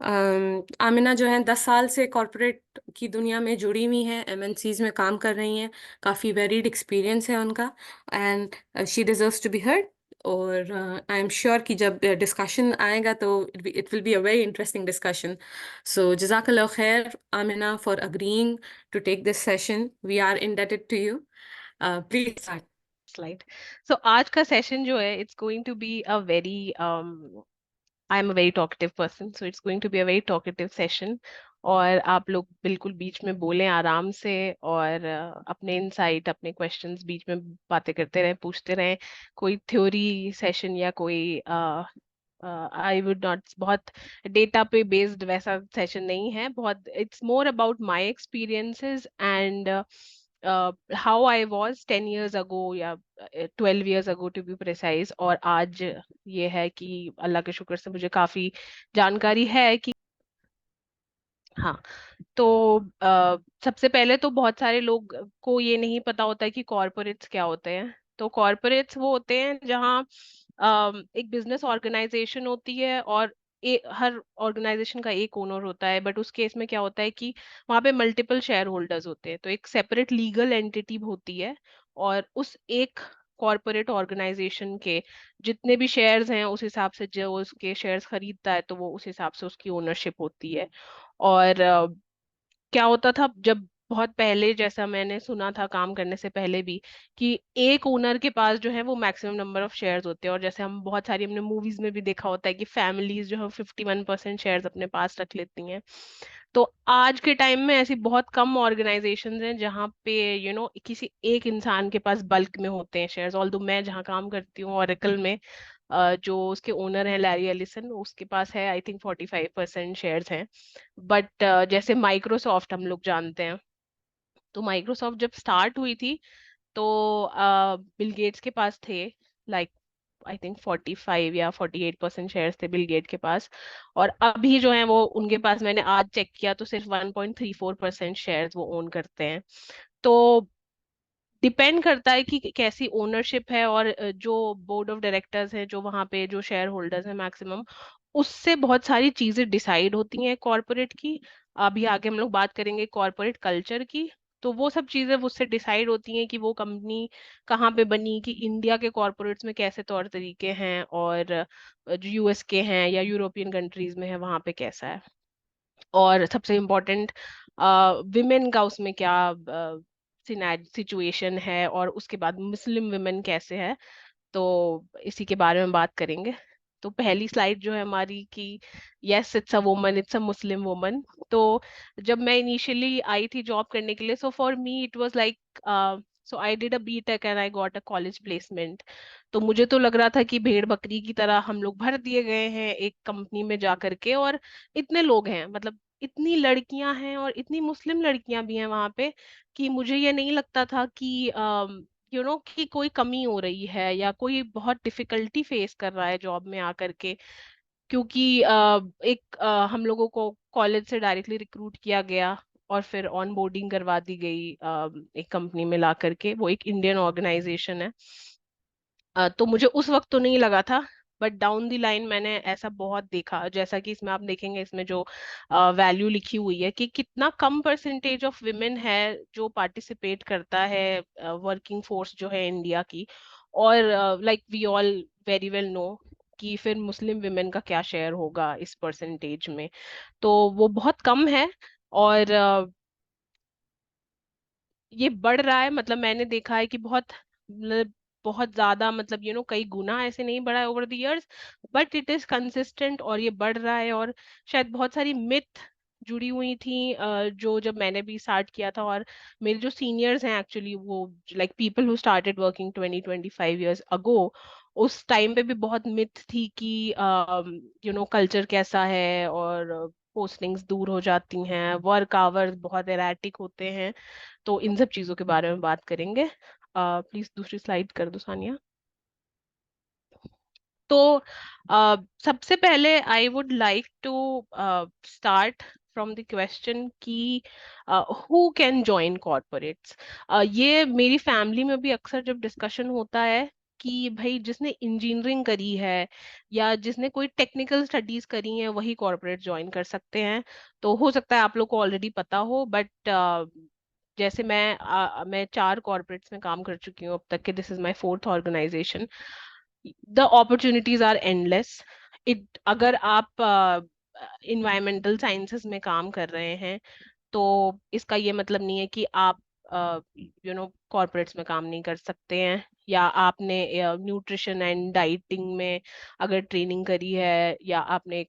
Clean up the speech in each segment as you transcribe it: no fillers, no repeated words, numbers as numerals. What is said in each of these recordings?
आमिना जो है 10 साल से कॉरपोरेट की दुनिया में जुड़ी हुई हैं, एमएनसीज में काम कर रही हैं। काफ़ी वेरिड एक्सपीरियंस है उनका and she deserves to be heard. और आई एम श्योर कि जब डिस्कशन आएगा तो it will be a very interesting discussion. So जज़ाकल्लाह खैर Amina for agreeing to take this session. We are indebted to you. Please start. Slide. So आज का session जो है it's going to be a very I am a very talkative person, so it's going to be a very talkative session. और आप लोग बिल्कुल बीच में बोलें आराम से, और अपने इनसाइट, अपने क्वेश्चंस बीच में बातें करते रहें, पूछते रहें। कोई थ्योरी सेशन या कोई आई वुड नॉट बहुत डेटा पे बेस्ड वैसा सेशन नहीं है। बहुत it's more about my experiences and how I was 10 years ago या 12 years ago to be precise. और आज ये है कि अल्लाह के शुक्र से मुझे काफी जानकारी है कि हाँ। तो सबसे पहले तो बहुत सारे लोग को ये नहीं पता होता है कि कॉरपोरेट्स क्या होते हैं। तो कॉरपोरेट्स वो होते हैं जहाँ एक बिजनेस ऑर्गेनाइजेशन होती है, और हर ऑर्गेनाइजेशन का एक ओनर होता है। बट उस केस में क्या होता है कि वहाँ पे मल्टीपल शेयर होल्डर्स होते हैं, तो एक सेपरेट लीगल एंटिटी होती है। और उस एक कॉरपोरेट ऑर्गेनाइजेशन के जितने भी शेयर्स हैं, उस हिसाब से जो उसके शेयर्स खरीदता है तो वो उस हिसाब से उसकी ओनरशिप होती है। और क्या होता था जब बहुत पहले, जैसा मैंने सुना था काम करने से पहले भी, कि एक ओनर के पास जो है वो मैक्सिमम नंबर ऑफ शेयर्स होते हैं। और जैसे हम बहुत सारी हमने मूवीज में भी देखा होता है कि फैमिलीज जो है 51% शेयर्स अपने पास रख लेती हैं। तो आज के टाइम में ऐसी बहुत कम ऑर्गेनाइजेशंस हैं जहाँ पे किसी एक इंसान के पास बल्क में होते हैं शेयर्स। ऑल्दो मैं जहाँ काम करती हूँ ओरेकल में, जो उसके ओनर है लैरी एलिसन, उसके पास है आई थिंक 45% शेयर्स हैं। बट जैसे माइक्रोसॉफ्ट हम लोग जानते हैं, तो माइक्रोसॉफ्ट जब स्टार्ट हुई थी तो बिल गेट्स के पास थे लाइक आई थिंक 45 या 48% शेयर्स थे बिल गेट के पास। और अभी जो है वो उनके पास, मैंने आज चेक किया तो सिर्फ 1.34% शेयर्स वो ओन करते हैं। तो डिपेंड करता है कि कैसी ओनरशिप है, और जो बोर्ड ऑफ डायरेक्टर्स है, जो वहाँ पे जो शेयर होल्डर्स है मैक्सिमम, उससे बहुत सारी चीजें डिसाइड होती हैं कॉरपोरेट की। अभी आगे हम लोग बात करेंगे कॉरपोरेट कल्चर की। तो वो सब चीजें उससे डिसाइड होती हैं कि वो कंपनी कहाँ पे बनी, कि इंडिया के कॉरपोरेट्स में कैसे तौर तरीके हैं, और जो यूएस के हैं या यूरोपियन कंट्रीज में है वहाँ पे कैसा है। और सबसे इम्पोर्टेंट विमेन का उसमें क्या सिचुएशन है, और उसके बाद मुस्लिम विमेन कैसे है। तो इसी के बारे में बात करेंगे। तो पहली स्लाइड जो है हमारी कि yes it's a woman, it's a Muslim woman. तो जब मैं इनिशियली आई थी जॉब करने के लिए, so for me it was like, so I did a BTech and I got a college placement. तो मुझे तो लग रहा था कि भेड़ बकरी की तरह हम लोग भर दिए गए हैं एक कंपनी में जा करके, और इतने लोग हैं, मतलब इतनी लड़कियां हैं, और इतनी मुस्लिम लड़कियां भी हैं वहां पे, कि मुझे ये नहीं लगता था कि कि कोई कमी हो रही है या कोई बहुत डिफिकल्टी फेस कर रहा है जॉब में आकर के। क्योंकि एक हम लोगों को कॉलेज से डायरेक्टली रिक्रूट किया गया, और फिर ऑन बोर्डिंग करवा दी गई एक कंपनी में ला करके। वो एक इंडियन ऑर्गेनाइजेशन है। तो मुझे उस वक्त तो नहीं लगा था, बट डाउन द लाइन मैंने ऐसा बहुत देखा। जैसा कि इसमें आप देखेंगे, इसमें जो वैल्यू लिखी हुई है कि कितना कम परसेंटेज ऑफ विमेन है जो पार्टिसिपेट करता है वर्किंग फोर्स जो है इंडिया की। और like we all very well know कि फिर मुस्लिम विमेन का क्या शेयर होगा इस परसेंटेज में। तो वो बहुत कम है। और ये बढ़ रहा है, मतलब मैंने देखा है कि बहुत, मतलब बहुत ज्यादा, मतलब कई गुना ऐसे नहीं बढ़ा है over the years, but it is consistent और ये बढ़ रहा है। और शायद बहुत सारी मिथ जुड़ी हुई थी जो जब मैंने भी स्टार्ट किया था, और मेरे जो सीनियर्स हैं एक्चुअली, वो like people who started working 20-25 years अगो, उस टाइम पे भी बहुत मिथ थी कि कल्चर कैसा है, और पोस्टिंग्स दूर हो जाती हैं, वर्क आवर्स बहुत एराटिक होते हैं। तो इन सब चीजों के बारे में बात करेंगे। प्लीज दूसरी स्लाइड कर दो सानिया। तो सबसे पहले I would like to start from the question कि हु कैन जॉइन कॉर्पोरेट्स। ये मेरी फैमिली में भी अक्सर जब डिस्कशन होता है कि भाई जिसने इंजीनियरिंग करी है या जिसने कोई टेक्निकल स्टडीज करी है वही कॉर्पोरेट ज्वाइन कर सकते हैं। तो हो सकता है आप लोग को ऑलरेडी पता हो, बट जैसे मैं 4 कॉर्पोरेट्स में काम कर चुकी हूँ अब तक के, this is my fourth organisation. The opportunities are endless. It अगर आप इन्वायरमेंटल साइंसेस में काम कर रहे हैं तो इसका ये मतलब नहीं है कि आप कॉर्पोरेट्स में काम नहीं कर सकते हैं, या आपने न्यूट्रिशन एंड डाइटिंग में अगर ट्रेनिंग करी है या आपने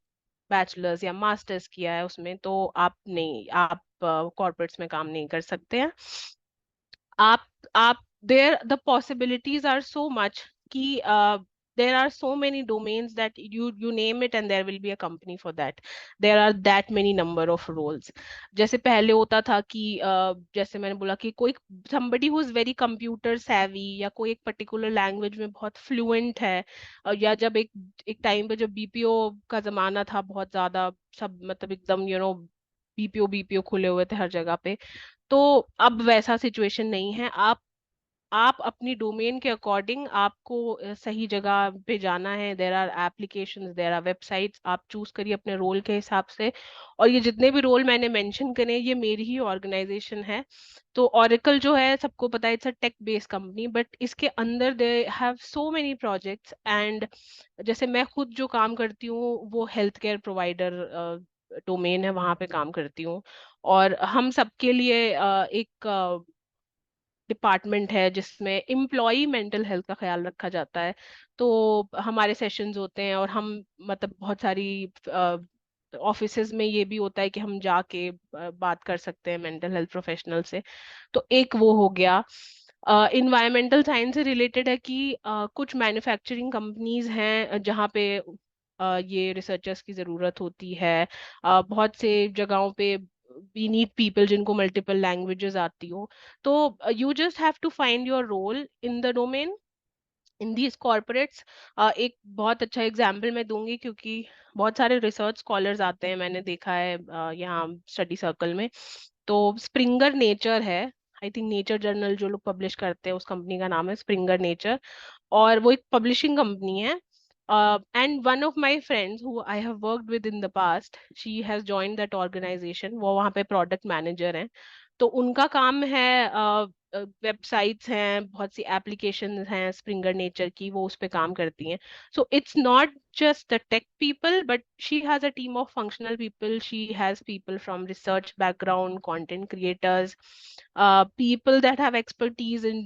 बैचलर्स या मास्टर्स किया है उसमें, तो आप कॉर्पोरेट्स में काम नहीं कर सकते हैं। आप there the possibilities are so much कि there are so many domains that you name it and there will be a company for that. There are that many number of roles. जैसे पहले होता था कि जैसे मैंने बोला कि कोई somebody who is very computer savvy या कोई एक particular language में बहुत fluent है, या जब एक एक टाइम पे जब बीपीओ का जमाना था बहुत ज्यादा, सब मतलब एकदम बीपीओ बीपीओ खुले हुए थे हर जगह पे, तो अब वैसा सिचुएशन नहीं है। आप अपनी डोमेन के अकॉर्डिंग आपको सही जगह पे जाना है। There are applications, there are websites, आप चूज करिए अपने रोल के हिसाब से। और ये जितने भी रोल मैंने मेंशन करे ये मेरी ही ऑर्गेनाइजेशन है। तो ओरेकल जो है सबको पता है, it's a tech based company, but इसके अंदर they have so many projects. And जैसे मैं खुद जो काम करती हूँ वो हेल्थ केयर प्रोवाइडर डोमेन है, वहां पे काम करती हूँ। और हम सबके लिए एक डिपार्टमेंट है जिसमें एम्प्लॉय मेंटल हेल्थ का ख्याल रखा जाता है। तो हमारे सेशंस होते हैं और हम मतलब बहुत सारी ऑफिसेज में ये भी होता है कि हम जाके बात कर सकते हैं मेंटल हेल्थ प्रोफेशनल से। तो एक वो हो गया। इन्वायरमेंटल साइंस से रिलेटेड है कि कुछ मैन्युफैक्चरिंग कंपनीज हैं जहाँ पे ये रिसर्चर्स की ज़रूरत होती है। बहुत से जगहों पे वी नीड पीपल जिनको मल्टीपल लैंग्वेजेस आती हो। तो you just have to find your role in the domain in these corporates. एक बहुत अच्छा एग्जाम्पल मैं दूंगी, क्योंकि बहुत सारे रिसर्च स्कॉलर्स आते हैं, मैंने देखा है यहाँ स्टडी सर्कल में। तो स्प्रिंगर नेचर है, आई थिंक नेचर जर्नल जो लोग पब्लिश करते हैं उस कंपनी का नाम है स्प्रिंगर नेचर, और वो एक पब्लिशिंग कंपनी है। And one of my friends who I have worked with in the past, she has joined that organisation, वो वहाँ पे प्रोडक्ट मैनेजर हैं। तो उनका काम है, वेबसाइट्स हैं, बहुत सी एप्लीकेशंस हैं स्प्रिंगर नेचर की, वो उस पे काम करती हैं। So it's not just the tech people, but she has a team of functional people. She has people from research background, content creators, people that have expertise in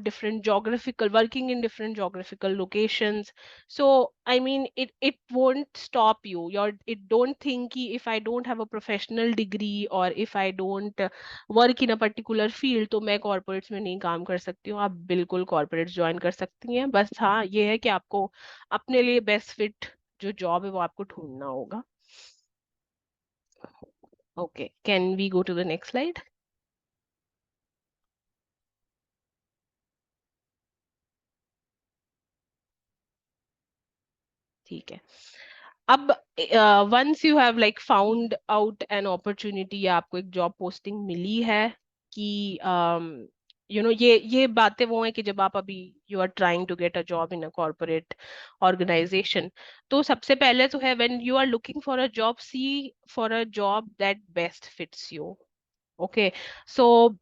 different geographical, working in different geographical locations. So I mean it won't stop you. It don't think कि if I don't have a professional degree or if I don't work in a particular field तो मैं corporates में नहीं काम कर सकती हूँ। आप बिल्कुल corporates ज्वाइन कर सकती हैं, बस हाँ ये है कि आपको अपने लिए बेस्ट फिट जो जॉब है वो आपको ढूंढना होगा। Okay, can we go to the next slide? ठीक है। अब once you have like found out an opportunity या आपको एक जॉब पोस्टिंग मिली है कि ये बातें वो है कि जब आप अभी you are trying to get a job in a corporate organisation, तो सबसे पहले तो है when you are looking for a job, see for a job that best fits you. Okay, so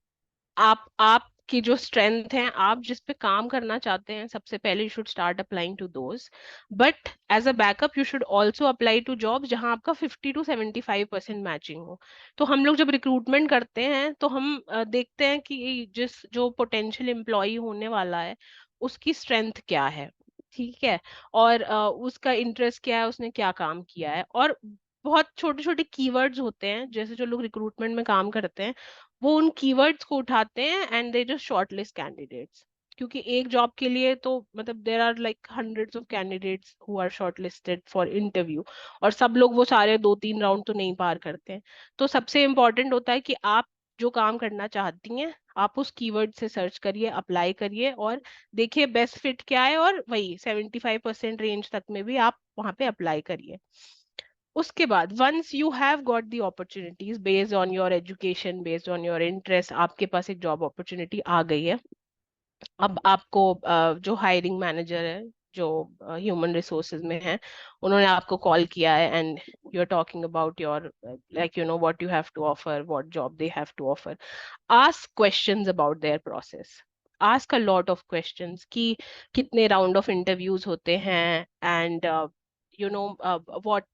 आपकी जो स्ट्रेंथ है, आप जिस पे काम करना चाहते हैं, सबसे पहले you should start applying to those. But as a backup you should also apply to job जहां आपका 50 to 75% मैचिंग हो। तो हम लोग जब रिक्रूटमेंट करते हैं तो हम देखते हैं कि जिस जो पोटेंशियल एम्प्लॉय होने वाला है उसकी स्ट्रेंथ क्या है, ठीक है, और उसका इंटरेस्ट क्या है, उसने क्या काम किया है। और बहुत छोटे छोटे कीवर्ड्स होते हैं, जैसे जो लोग रिक्रूटमेंट में काम करते हैं वो उन कीवर्ड्स को उठाते हैं and they just shortlist candidates. क्योंकि एक जॉब के लिए तो मतलब there are like hundreds of candidates who are shortlisted for interview, और सब लोग वो सारे 2-3 राउंड तो नहीं पार करते हैं। तो सबसे इम्पोर्टेंट होता है कि आप जो काम करना चाहती हैं आप उस कीवर्ड से सर्च करिए, अप्लाई करिए और देखिए बेस्ट फिट क्या है, और वही 75% रेंज तक में भी आप वहां पे अप्लाई करिए। उसके बाद once you have got the opportunities based on your education, based on your interest, आपके पास एक जॉब अपॉर्चुनिटी आ गई है, अब आपको जो हायरिंग मैनेजर है, जो ह्यूमन रिसोर्सेज में है, उन्होंने आपको कॉल किया है and you are talking about your like what you have to offer, what job they have to offer. Ask questions about their process, ask a lot of questions कि कितने round of interviews होते हैं, and what,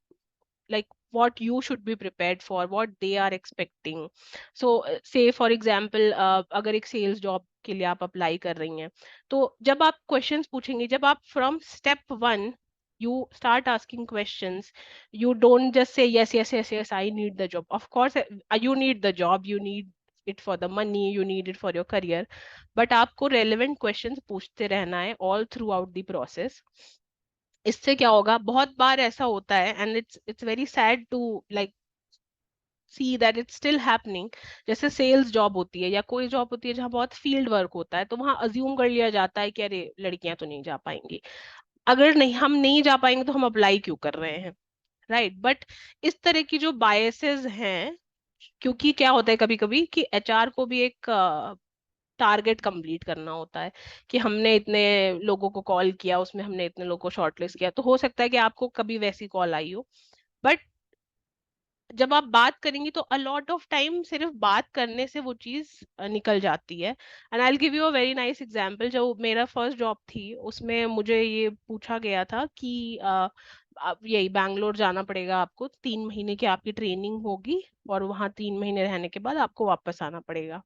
like what you should be prepared for, what they are expecting. So say for example, अगर एक sales job के लिए आप apply कर रही हैं, तो जब आप क्वेश्चंस पूछेंगे, जब आप from step one you start asking questions, you don't just say yes yes yes yes I need the job. Of course you need the job, you need it for the money, you need it for your career, but आपको relevant questions पूछते रहना है all throughout the process. इससे क्या होगा, बहुत बार ऐसा होता है, and it's very sad to like see that it's still happening. जैसे सेल्स जॉब होती है या कोई जॉब होती है जहाँ बहुत फील्ड वर्क होता है, तो वहां अज्यूम कर लिया जाता है कि अरे लड़कियां तो नहीं जा पाएंगी, अगर नहीं हम नहीं जा पाएंगे तो हम अप्लाई क्यों कर रहे हैं, राइट? बट इस तरह की जो बायसेस हैं, क्योंकि क्या होता है कभी कभी कि एचआर को भी एक टारगेट कंप्लीट करना होता है कि हमने इतने लोगों को कॉल किया, उसमें हमने इतने लोगों को शॉर्टलिस्ट किया, तो हो सकता है कि आपको कभी वैसी कॉल आई हो। बट जब आप बात करेंगी तो अ लॉट ऑफ टाइम सिर्फ बात करने से वो चीज निकल जाती है। And I will give you a very nice example. जो मेरा फर्स्ट जॉब थी उसमें मुझे ये पूछा गया था कि आप यही बैंगलोर जाना पड़ेगा, आपको 3 महीने की आपकी ट्रेनिंग होगी और वहां 3 महीने रहने के बाद आपको वापस आना पड़ेगा।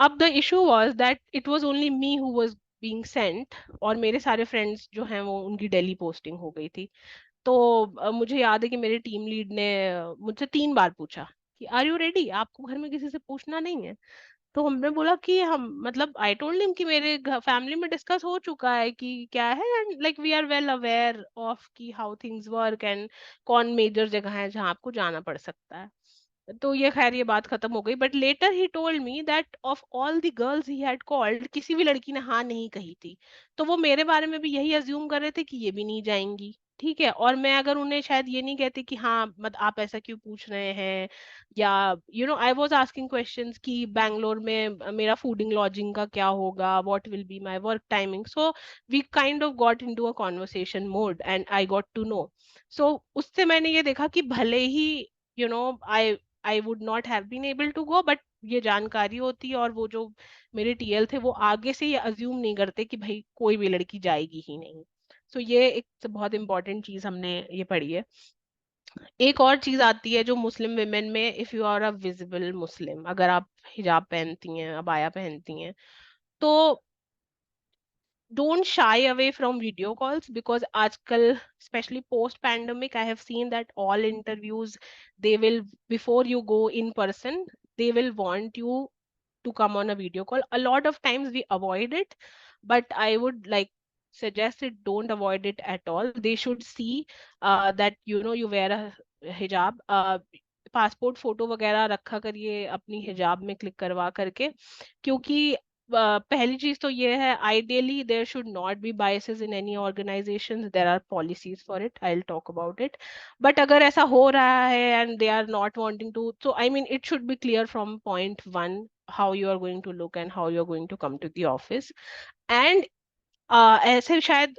अब the issue was that it was only me who was being Saint, और मेरे सारे फ्रेंड्स जो हैं वो उनकी दिल्ली पोस्टिंग हो गई थी। तो मुझे याद है कि मेरे टीम लीड ने मुझसे 3 बार पूछा कि आर यू रेडी, आपको घर में किसी से पूछना नहीं है? तो हमने बोला कि हम, मतलब आई टोल्ड हिम कि मेरे फैमिली में डिस्कस हो चुका है कि क्या है, and like we are well aware of कि हाउ थिंग्स वर्क एंड कौन मेजर जगह है जहाँ आपको जाना पड़ सकता है। तो ये खैर ये बात खत्म हो गई, but later he told me that of all the girls he had called, किसी भी लड़की ने हाँ नहीं कही थी। तो वो मेरे बारे में भी यही अज्यूम कर रहे थे कि ये भी नहीं जाएंगी, ठीक है। और मैं अगर उन्हें शायद ये नहीं कहती कि हाँ मत आप ऐसा क्यों पूछ रहे हैं, या आई वाज आस्किंग क्वेश्चंस कि बैंगलोर में मेरा फूडिंग लॉजिंग का क्या होगा, what will be my work timing. So we kind of got into a conversation mode and I got to know. So उससे मैंने ये देखा कि भले ही I I would not have been able to go, but ये जानकारी होती है, और वो जो मेरे टीएल थे वो आगे से ये अज्यूम नहीं करते कि भाई कोई भी लड़की जाएगी ही नहीं। सो ये एक बहुत इंपॉर्टेंट चीज हमने ये पढ़ी है। एक और चीज आती है जो मुस्लिम विमेन में, if you are a visible Muslim, अगर आप हिजाब पहनती हैं, अबाया पहनती हैं, तो don't shy away from video calls, because आजकल especially post pandemic I have seen that all interviews, they will, before you go in person, they will want you to come on a video call. A lot of times we avoid it, but I would like suggest it, don't avoid it at all. They should see that you wear a hijab. Passport photo वगैरह रखा करिए अपनी हिजाब में click करवा करके, क्योंकि पहली चीज तो ये है, ideally there should not be biases in any organizations, there are policies for it, I will talk about it. But अगर ऐसा हो रहा है and they are not wanting to, so I mean it should be clear from point one how you are going to look and how you are going to come to the office. And ऐसे शायद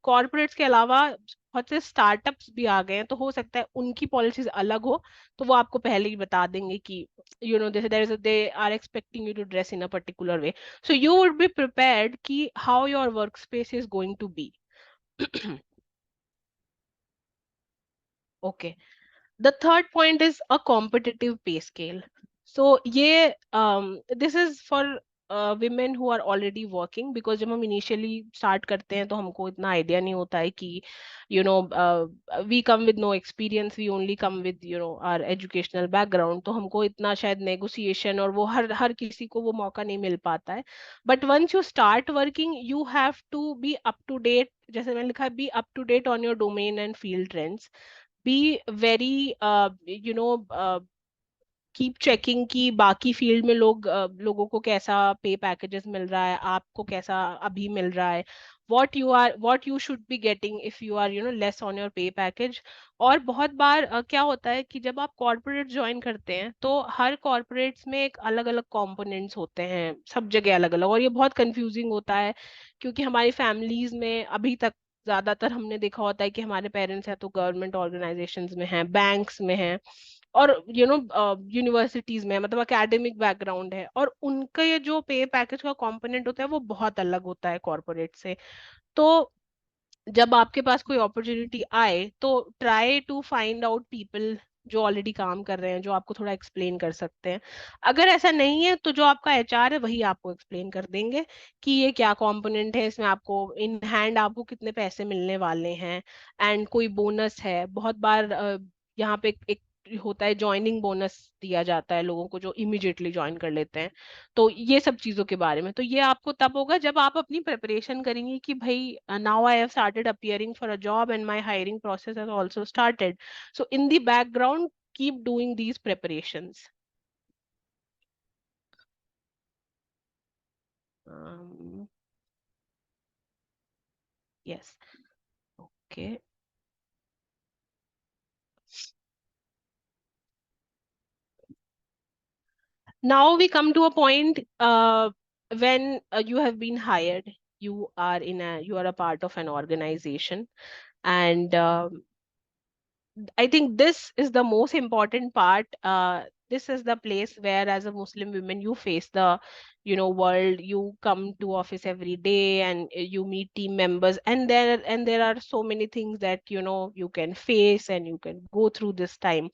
corporates के अलावा बहुत से startups भी आ गए हैं, तो हो सकता है उनकी पॉलिसीज अलग हो, तो वो आपको पहले ही बता देंगे कि they are expecting you to dress in a particular way, so you would be prepared कि how your work space is going to be. Okay, the third point is a competitive pay scale. So ये this is for women who are already working, because जब हम initially start करते हैं तो हमको इतना idea नहीं होता है कि we come with no experience, we only come with our educational background, तो हमको इतना शायद negotiation और वो हर हर किसी को वो मौका नहीं मिल पाता है। But once you start working, you have to be up to date, जैसे मैंने लिखा है, be up to date on your domain and field trends, be very keep checking कि बाकी फील्ड में लोगों को कैसा पे पैकेजेस मिल रहा है, आपको कैसा अभी मिल रहा है, what you should be getting if you are less on your pay package. और बहुत बार क्या होता है कि जब आप कॉर्पोरेट ज्वाइन करते हैं तो हर कॉर्पोरेट्स में एक अलग अलग कंपोनेंट्स होते हैं, सब जगह अलग अलग, और ये बहुत कंफ्यूजिंग होता है क्योंकि हमारी फैमिलीज में अभी तक ज्यादातर हमने देखा होता है कि हमारे पेरेंट्स हैं तो गवर्नमेंट ऑर्गेनाइजेशंस में हैं, बैंक्स में हैं, और यूनिवर्सिटीज में, मतलब एकेडमिक बैकग्राउंड है, और उनका ये जो पे पैकेज का कंपोनेंट होता है वो बहुत अलग होता है कॉर्पोरेट से। तो जब आपके पास कोई अपॉर्चुनिटी आए तो try to find out people जो ऑलरेडी काम कर रहे हैं, जो आपको थोड़ा एक्सप्लेन कर सकते हैं। अगर ऐसा नहीं है तो जो आपका एचआर है वही आपको एक्सप्लेन कर देंगे कि ये क्या कंपोनेंट है, इसमें आपको इन हैंड आपको कितने पैसे मिलने वाले हैं, एंड कोई बोनस है। बहुत बार यहाँ पे एक होता है ज्वाइनिंग बोनस दिया जाता है लोगों को जो इमिडिएटली ज्वाइन कर लेते हैं। तो ये सब चीजों के बारे में तो ये आपको तब होगा जब आप अपनी प्रिपरेशन करेंगे कि भाई now I have started appearing for a job and my hiring process has also started, so in the background keep doing these preparations. Yes, okay. Now we come to a point when you have been hired, you are a part of an organization, and I think this is the most important part. This is the place where, as a Muslim woman, you face the, world. You come to office every day, and you meet team members, and there are so many things that you can face and you can go through this time.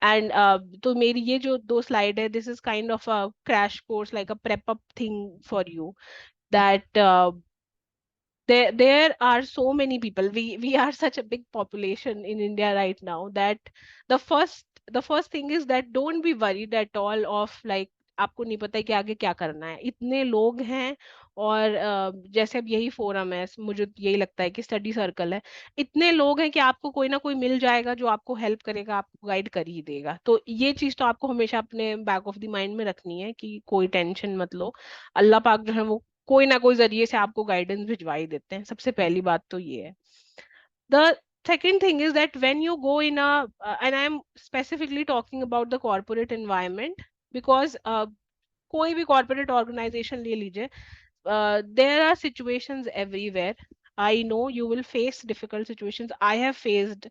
And तो मेरी ये जो दो slide है, this is kind of a crash course, like a prep up thing for you, that there are so many people, we are such a big population in India right now, that the first thing is that don't be worried at all of like आपको नहीं पता है कि आगे क्या करना है, इतने लोग हैं। और जैसे अब यही फोरम है, मुझे यही लगता है कि स्टडी सर्कल है, इतने लोग हैं कि आपको कोई ना कोई मिल जाएगा जो आपको हेल्प करेगा, आपको गाइड कर ही देगा। तो ये चीज तो आपको हमेशा अपने बैक ऑफ द माइंड में रखनी है कि कोई टेंशन मत लो, अल्लाह पाक जो है वो कोई ना कोई जरिए से आपको गाइडेंस भिजवा ही देते हैं। सबसे पहली बात तो ये है। The second thing is that when you go in a and I am specifically talking about the corporate environment, because कोई भी corporate organization ले लीजिए, there are situations everywhere. I know you will face difficult situations. I have faced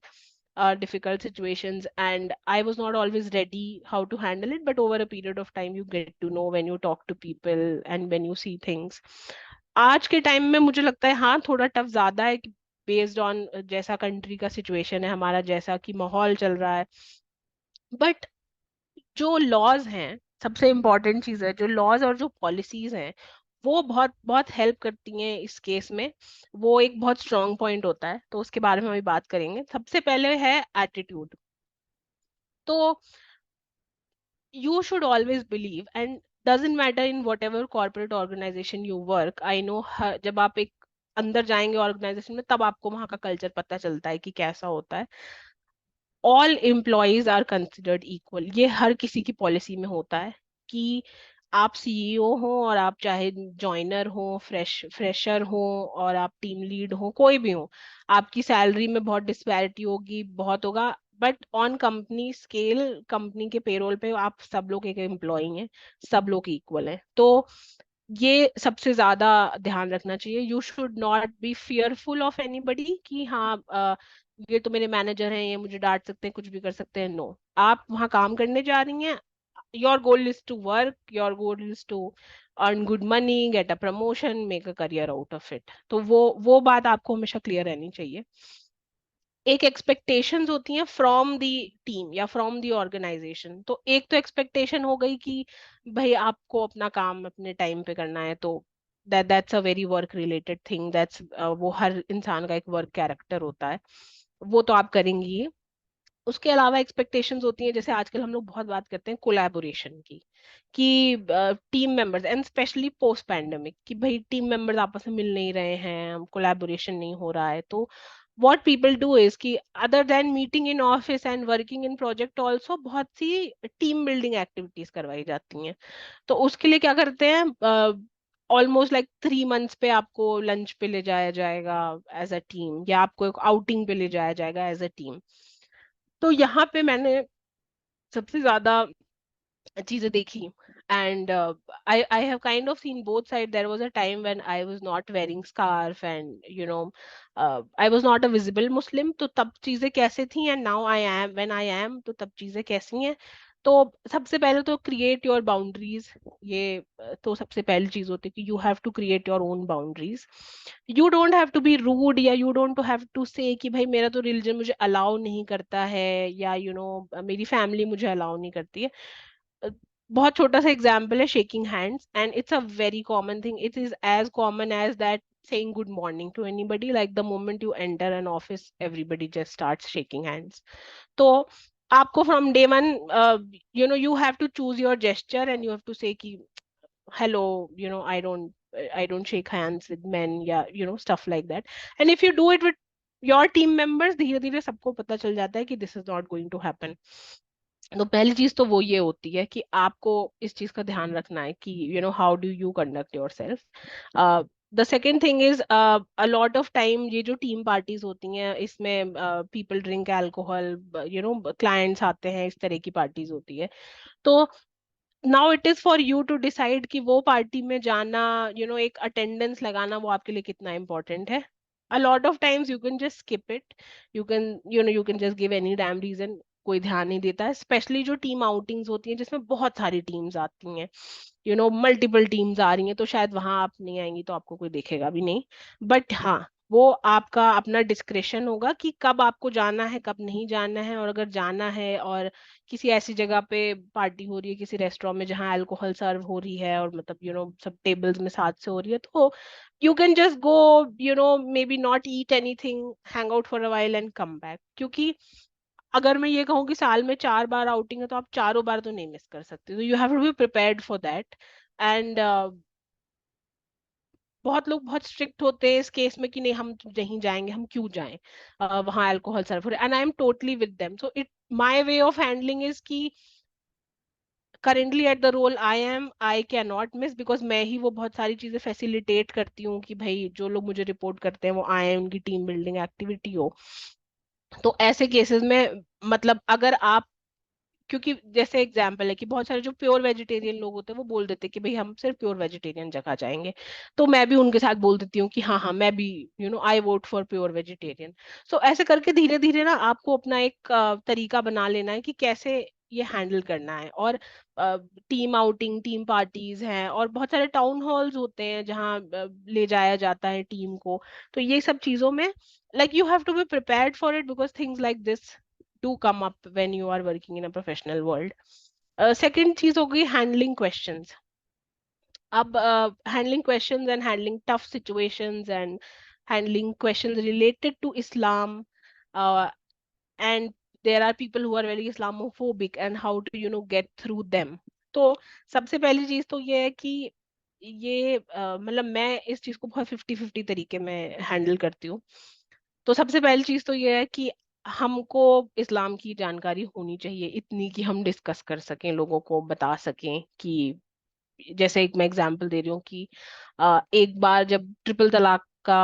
difficult situations, and I was not always ready how to handle it. But over a period of time, you get to know when you talk to people and when you see things. आज के time में मुझे लगता है हाँ थोड़ा tough ज्यादा है, बेस्ड ऑन जैसा कंट्री का सिचुएशन है हमारा, जैसा कि माहौल चल रहा है। बट जो लॉज हैं, सबसे इम्पोर्टेंट चीज है, जो लॉज और जो पॉलिसीज हैं वो बहुत बहुत हेल्प करती हैं इस केस में। वो एक बहुत स्ट्रांग पॉइंट होता है, तो उसके बारे में अभी बात करेंगे। सबसे पहले है एटीट्यूड। तो you should always believe, and doesn't matter in whatever corporate organization you work, I know जब आप एक अंदर जाएंगे ऑर्गेनाइजेशन में तब आपको वहां का कल्चर पता चलता है कि कैसा होता है। All employees are considered equal, ये हर किसी की पॉलिसी में होता है कि आप सीईओ हो और आप चाहे जॉइनर हो, फ्रेशर हो, और आप टीम लीड हो, कोई भी हो, आपकी सैलरी में बहुत डिस्पैरिटी होगी, बहुत होगा। But on company scale, company के पेरोल पे आप सब लोग एक एम्प्लॉय हैं, सब लोग इक्वल हैं। तो ये सबसे ज्यादा ध्यान रखना चाहिए। You should not B fearful of anybody कि हाँ ये तो मेरे मैनेजर हैं, ये मुझे डांट सकते हैं, कुछ भी कर सकते हैं। नो, आप वहाँ काम करने जा रही हैं, your goal is to work, your goal is to earn good money, get a promotion, make a career out of it. तो वो बात आपको हमेशा क्लियर रहनी चाहिए। एक एक्सपेक्टेशंस होती हैं फ्रॉम द टीम या फ्रॉम द ऑर्गेनाइजेशन। तो एक तो एक्सपेक्टेशन हो गई कि भाई आपको अपना काम अपने टाइम पे करना है, तो that's a very work related thing, that's वो हर इंसान का एक वर्क कैरेक्टर होता है, वो तो आप करेंगी ही। उसके अलावा एक्सपेक्टेशंस होती हैं, जैसे आजकल हम लोग बहुत बात करते हैं कोलैबोरेशन की, कि team members and specially post pandemic, कि भाई टीम मेंबर्स आपस में मिल नहीं रहे हैं, कोलैबोरेशन नहीं हो रहा है। तो what people do is कि other than meeting in office and working in project also बहुत सी टीम बिल्डिंग एक्टिविटीज करवाई जाती हैं। तो उसके लिए क्या करते हैं, ऑलमोस्ट लाइक 3 मंथ्स पे आपको लंच पे ले जाया जाएगा एज अ टीम, या आपको एक आउटिंग पे ले जाया जाएगा एज अ टीम। तो यहाँ पे मैंने सबसे ज्यादा चीजें देखी, and I have kind of seen both side. There was a time when I was not wearing scarf and I was not a visible Muslim, तो तब चीजें कैसे थी, and now I am when I am, तो तब चीजें कैसी हैं. तो सबसे पहले तो क्रिएट योर बाउंड्रीज. ये तो सबसे पहली चीज होती है कि you have to create your own boundaries. You don't have to be rude, या you don't have to say कि भाई मेरा तो रिलीजन मुझे अलाउ नहीं करता है, या मेरी फैमिली मुझे अलाउ नहीं करती है. अ, बहुत छोटा सा एग्जाम्पल है shaking hands, and it's a very common thing. It is as common as that saying good morning to anybody. Like the moment you enter an office, everybody just starts shaking hands. तो आपको from day one, you have to choose your gesture, and you have to say कि hello, I don't shake hands with men, या stuff like that. And if you do it with your team members, धीरे धीरे सबको पता चल जाता है कि this is not going to happen. तो पहली चीज तो वो ये होती है कि आपको इस चीज का ध्यान रखना है कि how do you conduct your self. The second thing is a lot of time ये जो टीम पार्टीज होती हैं, इसमें पीपल ड्रिंक अल्कोहल, क्लाइंट्स आते हैं, इस तरह की पार्टीज होती है. तो now it is for you to decide कि वो पार्टी में जाना, एक अटेंडेंस लगाना, वो आपके लिए कितना इंपॉर्टेंट है. A lot of times you can just skip it. You can just give any damn reason. कोई ध्यान नहीं देता है, स्पेशली जो टीम आउटिंग्स होती हैं जिसमें बहुत सारी टीम्स आती हैं, मल्टीपल टीम्स आ रही हैं, तो शायद वहां आप नहीं आएंगी तो आपको कोई देखेगा भी नहीं. बट हाँ, वो आपका अपना डिस्क्रेशन होगा कि कब आपको जाना है, कब नहीं जाना है. और अगर जाना है और किसी ऐसी जगह पे पार्टी हो रही है, किसी रेस्टोरेंट में जहाँ अल्कोहल सर्व हो रही है, और मतलब सब टेबल्स में साथ से हो रही है, तो you can just go, may be not eat anything, hang out for a while and come back. क्योंकि अगर मैं ये कहूँ कि साल में 4 बार आउटिंग है, तो आप चारों बार तो नहीं मिस कर सकते. तो you have to be prepared for that. And बहुत लोग बहुत स्ट्रिक्ट होते हैं इस केस में कि नहीं, हम नहीं जाएंगे, हम क्यों जाएं, वहां अल्कोहल सर्व हो रहा है. And I am totally with them. So it my way of handling is कि currently at the role I am, I can not miss, because मैं ही वो बहुत सारी चीजें फैसिलिटेट करती हूँ कि भाई जो लोग मुझे रिपोर्ट करते हैं वो आए, उनकी टीम बिल्डिंग एक्टिविटी हो. तो ऐसे केसेस में, मतलब अगर आप, क्योंकि जैसे एग्जाम्पल है कि बहुत सारे जो प्योर वेजिटेरियन लोग होते हैं वो बोल देते हैं कि भाई हम सिर्फ प्योर वेजिटेरियन जगह जाएंगे, तो मैं भी उनके साथ बोल देती हूँ कि हाँ हाँ, मैं भी आई वोट फॉर प्योर वेजिटेरियन. सो ऐसे करके धीरे धीरे ना आपको अपना एक तरीका बना लेना है कि कैसे ये हैंडल करना है. और टीम आउटिंग, टीम पार्टीज हैं, और बहुत सारे टाउन हॉल्स होते हैं जहाँ ले जाया जाता है टीम को. तो ये सब चीजों में, like you have to be prepared for it, because things like this do come up when you are working in a professional world. Second चीज हो गई हैंडलिंग क्वेश्चंस. अब handling questions and handling tough situations and handling questions related to Islam, and there are people who are very Islamophobic, and how to get through them. तो सबसे पहली चीज तो ये है कि ये मतलब मैं इस चीज को बहुत 50-50 तरीके में हैंडल करती हूँ. तो सबसे पहली चीज तो ये है कि हमको इस्लाम की जानकारी होनी चाहिए, इतनी कि हम डिस्कस कर सकें, लोगों को बता सकें कि, जैसे एक मैं एग्जांपल दे रही हूँ कि एक बार जब ट्रिपल तलाक का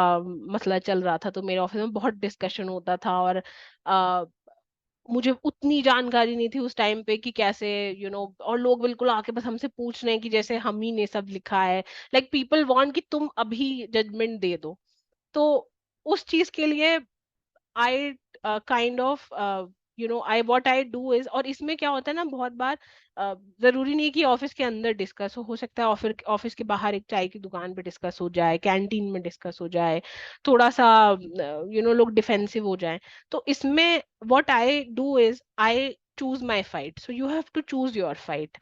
मसला चल रहा था, तो मेरे ऑफिस में बहुत डिस्कशन होता था, और मुझे उतनी जानकारी नहीं थी उस टाइम पे कि कैसे, और लोग बिल्कुल आके बस हमसे पूछ रहे हैं कि जैसे हम ही ने सब लिखा है. लाइक पीपल वांट कि तुम अभी जजमेंट दे दो. तो उस चीज के लिए I kind of, I what I do is, और इसमें क्या होता है ना, बहुत बार जरूरी नहीं कि ऑफिस के अंदर डिस्कस हो सकता है ऑफिस ऑफिस के बाहर एक चाय की दुकान पे डिस्कस हो जाए, कैंटीन में डिस्कस हो जाए, थोड़ा सा लोग डिफेंसिव हो जाए. तो इसमें what I do is I choose my fight. So you have to choose your fight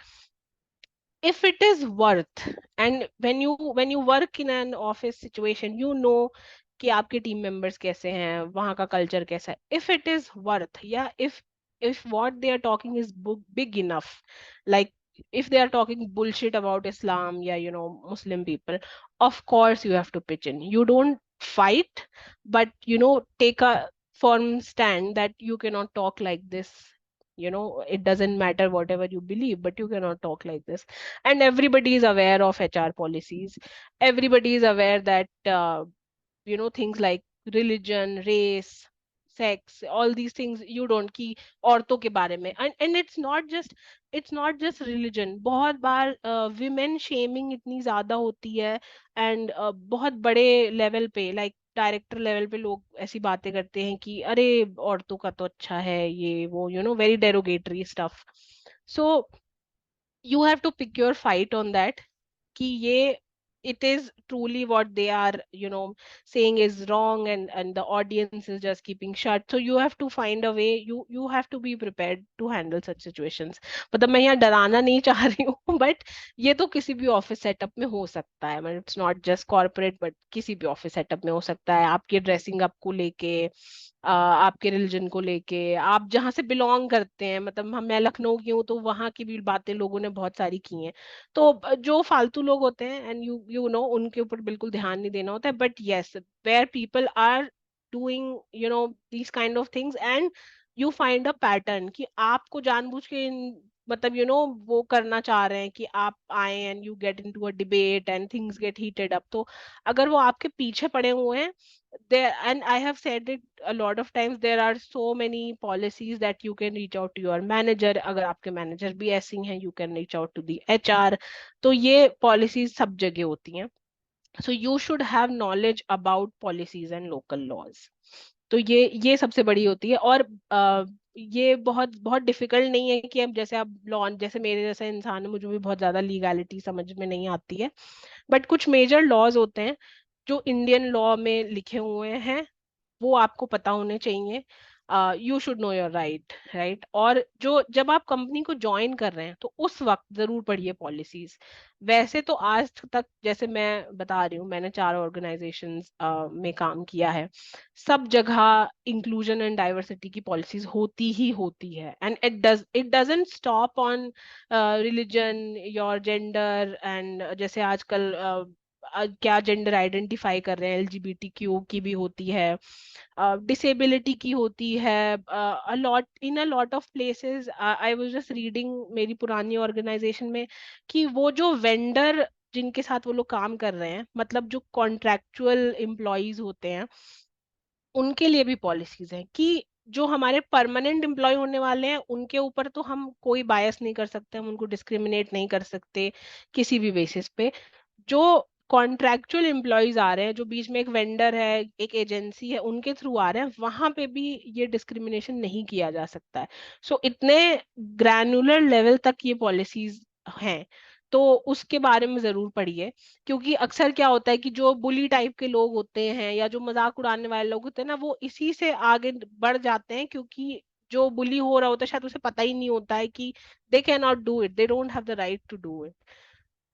if it is worth. And when you work in an office situation, कि आपके टीम मेंबर्स कैसे हैं, वहां का कल्चर कैसा है. इफ इट इज वर्थ, या if what they are talking is big enough, like if they are talking bullshit about Islam, या Muslim people, of course you have to pitch in. You don't fight, but take a firm stand that you cannot talk like this it doesn't matter whatever you believe, but you cannot talk like this. And everybody is aware of HR policies. Everybody is aware that things like religion, race, sex, all these things you don't, कि औरतों के बारे में, and it's not just religion. बहुत बार women shaming इतनी ज्यादा होती है, and बहुत बड़े लेवल पे, लाइक डायरेक्टर लेवल पे लोग ऐसी बातें करते हैं कि अरे औरतों का तो अच्छा है ये वो, very derogatory stuff. So you have to pick your fight on that, कि ये it is truly what they are saying is wrong, and the audience is just keeping shut. So you have to find a way, you have to be prepared to handle such situations. मतलब मैं यहाँ डराना नहीं चाह रही हूँ, but ये तो किसी भी ऑफिस सेटअप में हो सकता है. मतलब it's not just corporate, but किसी भी ऑफिस सेटअप में हो सकता है. आपके ड्रेसिंग अप को लेके, आपके रिलीजन को लेके, आप जहाँ से बिलोंग करते हैं, मतलब मैं लखनऊ की हूँ तो वहां की भी बातें लोगों ने बहुत सारी की हैं. तो जो फालतू लोग होते हैं, एंड यू नो उनके ऊपर बिल्कुल ध्यान नहीं देना होता है. But yes, where people are doing these kind of things, and you find a pattern कि आपको जानबूझ के मतलब वो करना चाह रहे हैं कि आप आए and you get into a debate and things get heated up. तो अगर वो आपके पीछे पड़े हुए हैं, there, and I have said it a lot of times, there are so many policies that you can reach out to your manager. अगर आपके मैनेजर भी ऐसी हैं, you can reach out to the HR. तो ये policies सब जगह होती हैं. So you should have knowledge about policies and local laws. तो ये सबसे बड़ी होती है. और ये बहुत बहुत डिफिकल्ट नहीं है कि हम, जैसे आप लॉ, जैसे मेरे जैसा इंसान है, मुझे भी बहुत ज्यादा लीगैलिटी समझ में नहीं आती है. बट कुछ मेजर लॉज होते हैं जो इंडियन लॉ में लिखे हुए हैं, वो आपको पता होने चाहिए. You should know your right, right. और जो जब आप कंपनी को ज्वाइन कर रहे हैं तो उस वक्त जरूर पढ़िए पॉलिसीज. वैसे तो आज तक, जैसे मैं बता रही हूँ, मैंने 4 ऑर्गेनाइजेशंस में काम किया है. सब जगह इंक्लूजन एंड डाइवर्सिटी की पॉलिसीज होती ही होती है. And it doesn't stop on religion, your gender, and जैसे आजकल क्या जेंडर आइडेंटिफाई कर रहे हैं, LGBTQ की भी होती है, डिसेबिलिटी की होती है. A lot in a lot of places. I was just reading मेरी पुरानी ऑर्गेनाइजेशन में, कि वो जो वेंडर जिनके साथ वो लोग काम कर रहे हैं, मतलब जो कॉन्ट्रैक्चुअल एम्प्लॉयज होते हैं, उनके लिए भी पॉलिसीज हैं कि जो हमारे परमानेंट एम्प्लॉय होने वाले हैं उनके ऊपर तो हम कोई बायस नहीं कर सकते, हम उनको डिस्क्रिमिनेट नहीं कर सकते किसी भी बेसिस पे. जो कॉन्ट्रैक्चुअल एम्प्लॉयज आ रहे हैं, जो बीच में एक वेंडर है, एक एजेंसी है, उनके थ्रू आ रहे हैं, वहां पे भी ये डिस्क्रिमिनेशन नहीं किया जा सकता है. सो इतने ग्रैनुलर लेवल तक ये पॉलिसीज हैं. तो उसके बारे में जरूर पढ़िए, क्योंकि अक्सर क्या होता है कि जो बुली टाइप के लोग होते हैं या जो मजाक उड़ाने वाले लोग होते हैं ना, वो इसी से आगे बढ़ जाते हैं, क्योंकि जो बुली हो रहा होता है शायद उसे पता ही नहीं होता है कि they can not do it, they don't have the right to do it.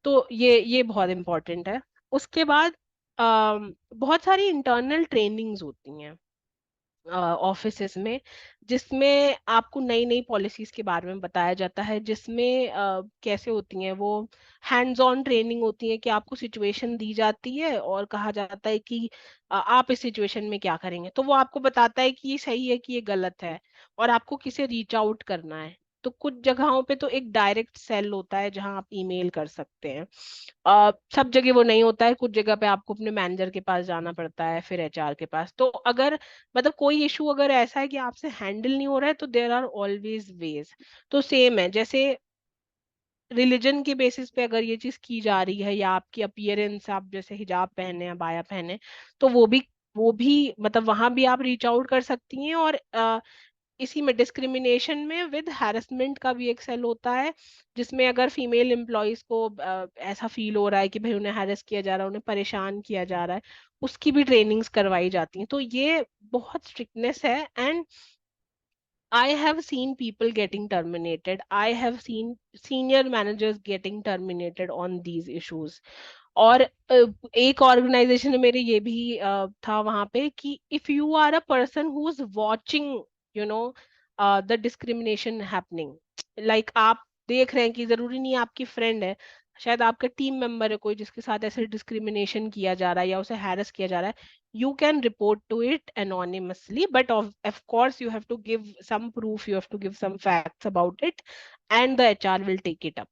तो ये बहुत इंपॉर्टेंट है. उसके बाद बहुत सारी इंटरनल ट्रेनिंग्स होती हैं ऑफिसेस में, जिसमें आपको नई नई पॉलिसीज के बारे में बताया जाता है, जिसमें कैसे होती हैं वो, हैंड्स ऑन ट्रेनिंग होती है कि आपको सिचुएशन दी जाती है और कहा जाता है कि आप इस सिचुएशन में क्या करेंगे. तो वो आपको बताता है कि ये सही है कि ये गलत है, और आपको किसे रीच आउट करना है. तो कुछ जगहों पे तो एक डायरेक्ट सेल होता है जहां आप ईमेल कर सकते हैं. सब जगह वो नहीं होता है, कुछ जगह पे आपको अपने मैनेजर के पास जाना पड़ता है, फिर HR के पास. तो अगर मतलब कोई इशू अगर ऐसा है कि आपसे हैंडल नहीं हो रहा है, तो देयर आर ऑलवेज वेज. तो सेम है, जैसे रिलीजन के बेसिस पे अगर ये चीज की जा रही है, या आपकी अपीयरेंस, आप जैसे हिजाब पहने या बाया पहने, तो वो भी मतलब वहां भी आप रीच आउट कर सकती हैं. और इसी में डिस्क्रिमिनेशन में विद हैरेसमेंट का भी एक सेल होता है, जिसमें अगर फीमेल एम्प्लॉयज को ऐसा फील हो रहा है कि भाई उन्हें हैरेस किया जा रहा है, उन्हें परेशान किया जा रहा है, उसकी भी ट्रेनिंग्स करवाई जाती हैं. तो ये बहुत स्ट्रिक्टनेस है. And I have seen people getting terminated. I have seen senior managers getting terminated on these issues. और एक ऑर्गेनाइजेशन में मेरे ये भी था वहां पे कि if you are a person who is watching you know the discrimination happening, like आप देख रहे हैं कि जरूरी नहीं आपकी फ्रेंड है, शायद आपका टीम मेंबर है कोई जिसके साथ ऐसे डिस्क्रिमिनेशन किया जा रहा है या उसे हैरेस किया जा रहा है, you can report to it anonymously, but of course you have to give some proof, you have to give some facts about it, and the HR will take it up.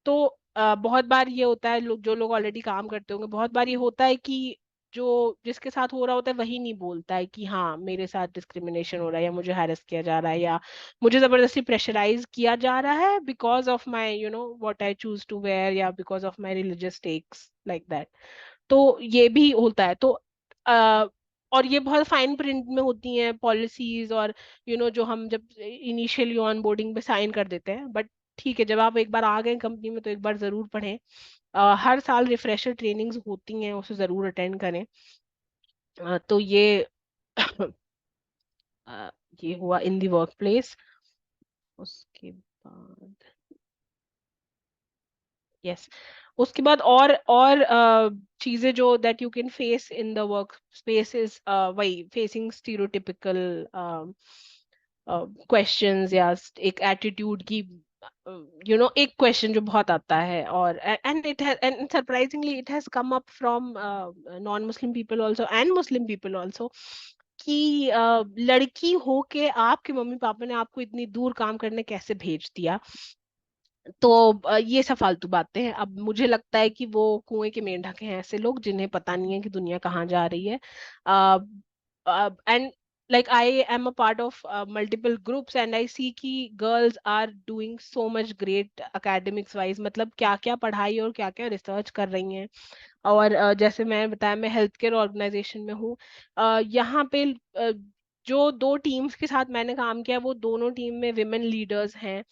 तो बहुत बार ये होता है, लोग जो लोग ऑलरेडी काम करते होंगे, बहुत बार ये होता है कि जो जिसके साथ हो रहा होता है वही नहीं बोलता है कि हाँ मेरे साथ डिस्क्रिमिनेशन हो रहा है, या मुझे हैरेस किया जा रहा है, या मुझे जबरदस्ती प्रेशराइज किया जा रहा है because of my what I choose to wear, या because of my religious texts like that. तो ये भी होता है। तो आ, और ये बहुत फाइन प्रिंट में होती हैं पॉलिसीज, और जो हम जब इनिशियली ऑन बोर्डिंग पे साइन कर देते हैं। बट ठीक है, जब आप एक बार आ गए कंपनी में तो एक बार जरूर पढ़ें। हर साल रिफ्रेशर ट्रेनिंग्स होती हैं, उसे जरूर अटेंड करें। तो अ, ये हुआ इन द वर्क प्लेस। उसके बाद यस, उसके बाद और चीजें जो that you can face in the work spaces, वही फेसिंग स्टीरियोटिपिकल क्वेश्चंस, या एक एटीट्यूड की एक क्वेश्चन जो बहुत आता है, और and it has and surprisingly it has come up from non Muslim people also and Muslim people also, कि लड़की हो के आपके मम्मी पापा ने आपको इतनी दूर काम करने कैसे भेज दिया। तो ये सब फालतू बातें हैं। अब मुझे लगता है कि वो कुएं के मेंढक हैं ऐसे लोग जिन्हें पता नहीं है कि दुनिया कहाँ जा रही है। And like I am a part of multiple groups and I see कि girls are doing so much great academics wise, मतलब क्या क्या पढ़ाई और क्या क्या रिसर्च कर रही हैं। और जैसे मैं बताया, मैं हेल्थ केयर ऑर्गेनाइजेशन में हूँ। यहाँ पे जो दो टीम्स के साथ मैंने काम किया, वो दोनों टीम में विमेन लीडर्स हैं।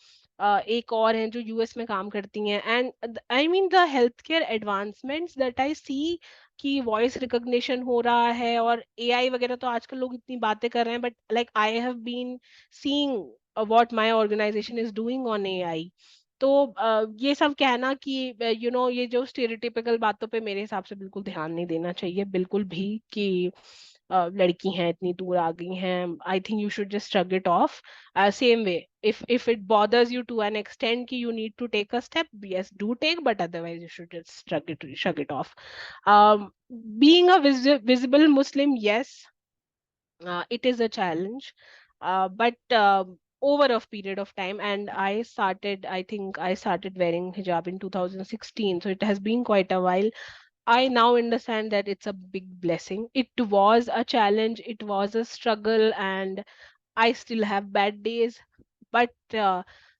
एक और हैं जो यूएस में काम करती हैं। And I mean the health care advancements that I see, कि वॉइस रिकॉग्निशन हो रहा है, और एआई वगैरह तो आजकल लोग इतनी बातें कर रहे हैं, but like I have been seeing what my organization is doing on AI. तो ये सब कहना कि ये जो स्टेरियोटिपिकल बातों पे मेरे हिसाब से बिल्कुल ध्यान नहीं देना चाहिए बिल्कुल भी, कि लड़की हैं इतनी दूर आ गई हैं। I think you should just shrug it off. Same way, if it bothers you to an extent कि you need to take a step, yes do take, but otherwise you should just shrug it off. um, Being a visible Muslim, yes, it is a challenge, but over a period of time, and I think I started wearing hijab in 2016, so it has been quite a while. I now understand that it's a big blessing. It was a challenge, it was a struggle, and I still have bad days, but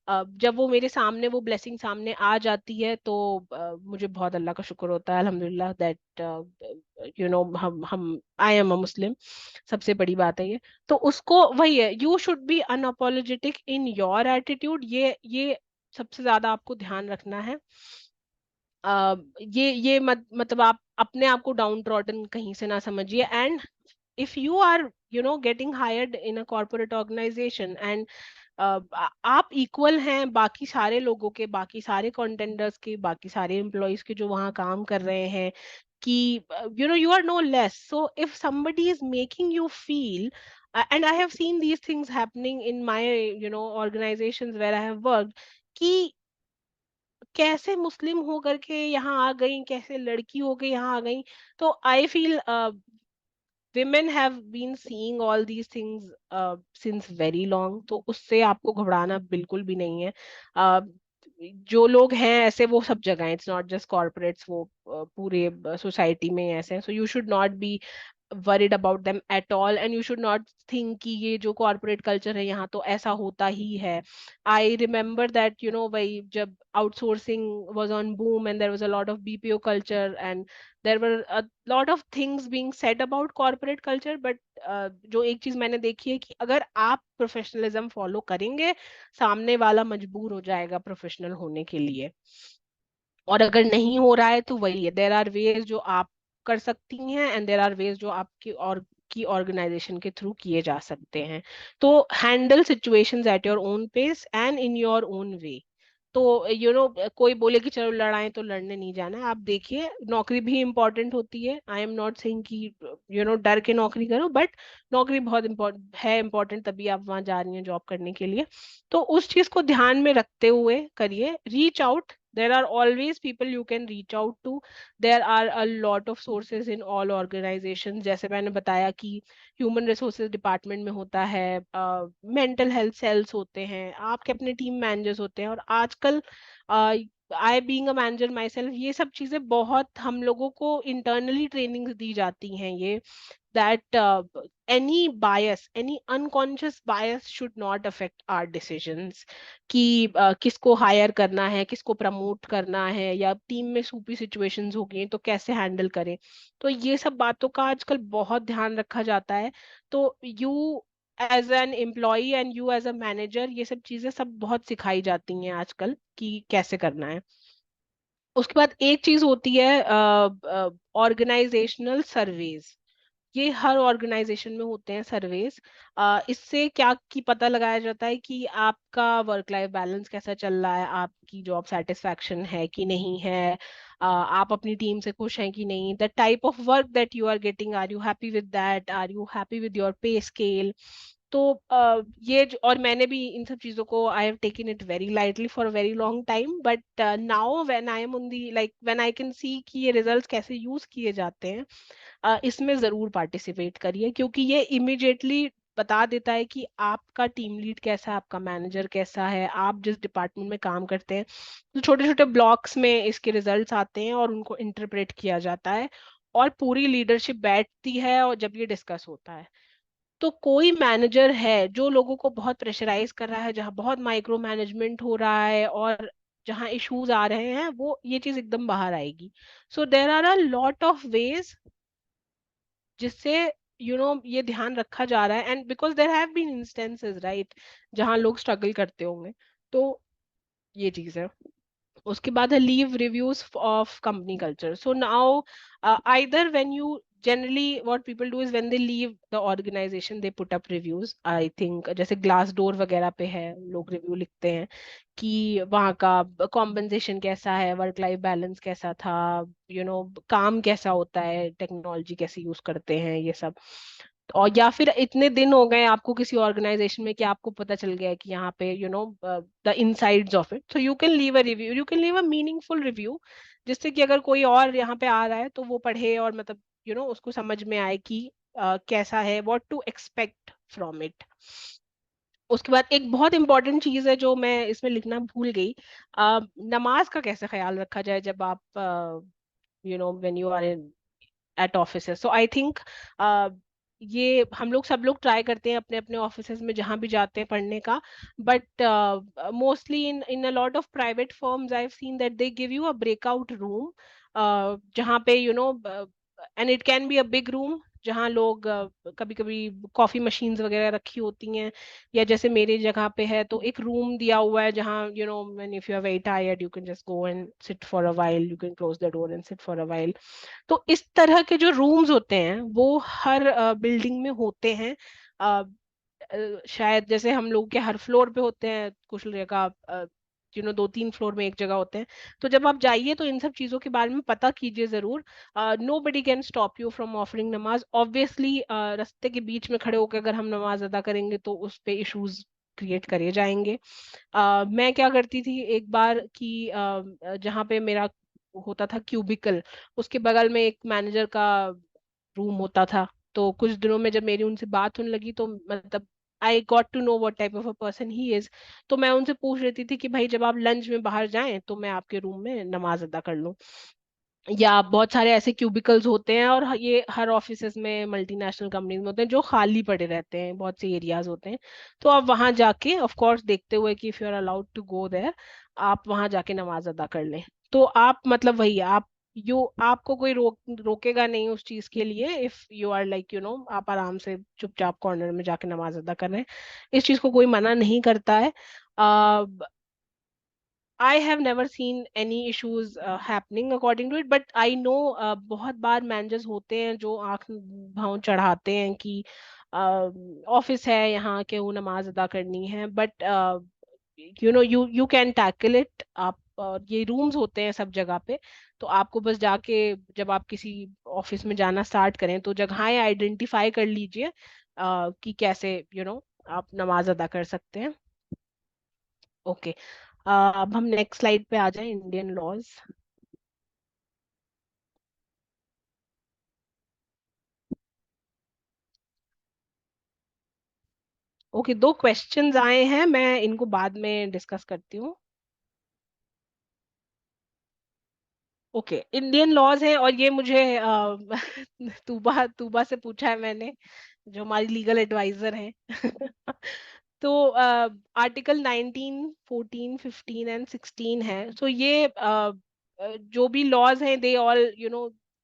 जब वो मेरे सामने वो blessing सामने आ जाती है, तो मुझे बहुत अल्लाह का शुक्र होता है, अल्हम्दुलिल्लाह, दैट हम आई एम अ मुस्लिम। सबसे बड़ी बात है ये। तो उसको वही है, you should be unapologetic in your attitude. ये सबसे ज्यादा आपको ध्यान रखना है। ये मतलब आप अपने आप को डाउन ट्रॉडन कहीं से ना समझिए। And if you are getting hired in a corporate organization, and आप इक्वल हैं बाकी सारे लोगों के, बाकी सारे कॉन्टेंडर्स के, बाकी सारे एम्प्लॉयज के जो वहां काम कर रहे हैं, कि you are no less. So if somebody is making you feel, and I have seen these things happening in my organizations where I have worked, कि कैसे मुस्लिम हो करके यहाँ आ गई, कैसे लड़की हो के यहाँ आ गई। तो I feel women have been seeing all these things since very long, तो उससे आपको घबराना बिल्कुल भी नहीं है। जो लोग हैं ऐसे वो सब जगह, इट्स नॉट जस्ट कॉर्पोरेट्स, वो पूरे सोसाइटी में ऐसे हैं। So you should not B worried about them at all, and you should not think कि ये जो corporate culture है यहाँ तो ऐसा होता ही है। I remember that भाई जब outsourcing was on boom and there was a lot of BPO culture, and there were a lot of things being said about corporate culture, but जो एक चीज मैंने देखी है कि अगर आप प्रोफेशनलिज्म फॉलो करेंगे, सामने वाला मजबूर हो जाएगा प्रोफेशनल होने के लिए। और अगर नहीं हो रहा है तो वही है, देर आर वेज जो आप कर सकती हैं, एंड देर आर वेज जो आपकी और की ऑर्गेनाइजेशन के थ्रू किए जा सकते हैं। तो handle situations at your own pace and in your own way. तो कोई बोले कि चलो लड़ाएं, तो लड़ने नहीं जाना है। आप देखिए, नौकरी भी इम्पोर्टेंट होती है। आई एम नॉट सेइंग कि डर के नौकरी करो, बट नौकरी बहुत इम्पोर्टेंट, तभी आप वहां जा रही हैं जॉब करने के लिए। तो उस चीज को ध्यान में रखते हुए करिए, reach out, There are always people you can reach out to. There are a lot of sources in all organizations. जैसे मैंने बताया कि ह्यूमन रिसोर्सेज डिपार्टमेंट में होता है, मेंटल हेल्थ सेल्स होते हैं, आपके अपने टीम मैनेजर्स होते हैं, और आजकल I being a manager my self, ये सब चीजें बहुत हम लोगों को इंटरनली ट्रेनिंग दी जाती हैं ये, that any bias, any unconscious bias should not affect our decisions, कि किसको हायर करना है, किसको प्रमोट करना है, या टीम में सूपी सिचुएशंस हो गई तो कैसे हैंडल करें। तो ये सब बातों का आजकल बहुत ध्यान रखा जाता है। तो you as an employee and you as a manager, ये सब चीजें सब बहुत सिखाई जाती हैं आजकल कि कैसे करना है। उसके बाद एक चीज होती है ऑर्गेनाइजेशनल सर्वेज। ये हर ऑर्गेनाइजेशन में होते हैं सर्वेज। इससे क्या की पता लगाया जाता है कि आपका वर्क लाइफ बैलेंस कैसा चल रहा है, आपकी जॉब सेटिस्फैक्शन है कि नहीं है, आप अपनी टीम से खुश हैं कि नहीं, the type of work that you are getting, are you happy with that, are you happy with your pay scale. तो और मैंने भी इन सब चीजों को I have taken it very lightly for a very long time, but now when I am on the like when I can see कि ये रिजल्ट्स कैसे यूज किए जाते हैं, इसमें जरूर पार्टिसिपेट करिए, क्योंकि ये इमिडिएटली बता देता है कि आपका टीम लीड कैसा है, आपका मैनेजर कैसा है, आप जिस डिपार्टमेंट में काम करते हैं। तो छोटे छोटे ब्लॉक्स में इसके रिजल्ट्स आते हैं और उनको इंटरप्रेट किया जाता है, और पूरी लीडरशिप बैठती है और जब ये डिस्कस होता है। तो कोई मैनेजर है जो लोगों को बहुत प्रेशराइज कर रहा है, जहां बहुत माइक्रो मैनेजमेंट हो रहा है और जहां इश्यूज आ रहे हैं, वो ये चीज एकदम बाहर आएगी। So there are a lot of ways जिससे ये ध्यान रखा जा रहा है, and because there have been instances right जहां लोग स्ट्रगल करते होंगे। तो ये चीज है। उसके बाद है leave reviews of company culture. So now either when you generally what people do is when they leave the organization they put up reviews, I think जैसे ग्लास डोर वगैरह पे है, लोग रिव्यू लिखते हैं कि वहाँ का कॉम्पेंसेशन कैसा है, वर्क लाइफ बैलेंस कैसा था, काम कैसा होता है, टेक्नोलॉजी कैसे यूज करते हैं, ये सब। और या फिर इतने दिन हो गए आपको किसी ऑर्गेनाइजेशन में कि आपको पता चल गया है कि यहाँ पे the insides of it, so you can leave a review, you can leave a meaningful review, जिससे कि अगर कोई और यहाँ पे आ रहा है तो वो पढ़े और मतलब उसको समझ में आए कि कैसा है, what to expect from it. उसके बाद एक बहुत इंपॉर्टेंट चीज है जो मैं इसमें लिखना भूल गई, नमाज का कैसे ख्याल रखा जाए जब आप when you are in at offices. So I think ये हम लोग सब लोग ट्राई करते हैं अपने अपने ऑफिसेस में जहां भी जाते हैं पढ़ने का, but mostly in in a lot of private firms I have seen that they give you a breakout room, जहाँ पे and it can be a big room, जहाँ लोग कभी कभी कॉफी मशीन्स वगैरह रखी होती हैं, या जैसे मेरी जगह पे है तो एक रूम दिया हुआ है जहाँ when if you are very tired you can just go and sit for a while, you can close the door and sit for a while. तो इस तरह के जो रूम्स होते हैं वो हर बिल्डिंग में होते हैं। अ, शायद जैसे हम लोग के हर फ्लोर पे होते हैं, कुछ जगह 2-3 फ्लोर में एक जगह होते हैं। तो जब आप जाइए तो इन सब चीजों के बारे में पता कीजिए जरूर। Nobody can stop you from offering namaz obviously. रास्ते के बीच में खड़े होकर अगर हम नमाज अदा करेंगे तो उस पे इश्यूज क्रिएट करे जाएंगे। मैं क्या करती थी एक बार कि जहाँ पे मेरा होता था क्यूबिकल, उसके बगल में एक मैनेजर का रूम होता था। तो कुछ दिनों में जब मेरी उनसे बात होने लगी तो मतलब I got to know what type of a person he is. तो मैं उनसे पूछ रही थी कि भाई जब आप लंच में बाहर जाएं तो मैं आपके रूम में नमाज अदा कर लूं। या बहुत सारे ऐसे क्यूबिकल्स होते हैं, और ये हर ऑफिसेज में मल्टीनेशनल कंपनीज में होते हैं जो खाली पड़े रहते हैं, बहुत से एरियाज होते हैं। तो आप वहां जाके ऑफ कोर्स देखते हुए कि if you are allowed to go there, आप वहां जाके नमाज अदा कर लें। तो आप मतलब वही आप आपको कोई रोकेगा नहीं उस चीज के लिए, इफ यू आर लाइक आप आराम से चुपचाप कॉर्नर में जाके नमाज अदा कर रहे हैं, इस चीज को कोई मना नहीं करता है। I have never seen any issues happening according to it, but I know बहुत बार मैनेजर्स होते हैं जो आंख भाव चढ़ाते हैं कि ऑफिस है यहाँ क्यों नमाज अदा करनी है, but you can tackle it आप। ये रूम्स होते हैं सब जगह पे, तो आपको बस जाके जब आप किसी ऑफिस में जाना स्टार्ट करें तो जगहें आइडेंटिफाई कर लीजिए कि कैसे आप नमाज अदा कर सकते हैं। ओके। अब हम नेक्स्ट स्लाइड पे आ जाए, इंडियन लॉज। ओके, दो क्वेश्चंस आए हैं, मैं इनको बाद में डिस्कस करती हूँ। ओके, इंडियन लॉज है, और ये मुझे तूबा तूबा से पूछा है मैंने, जो हमारी लीगल एडवाइजर हैं। तो आर्टिकल 19, 14, 15 एंड 16 है। सो ये जो भी लॉज हैं, they all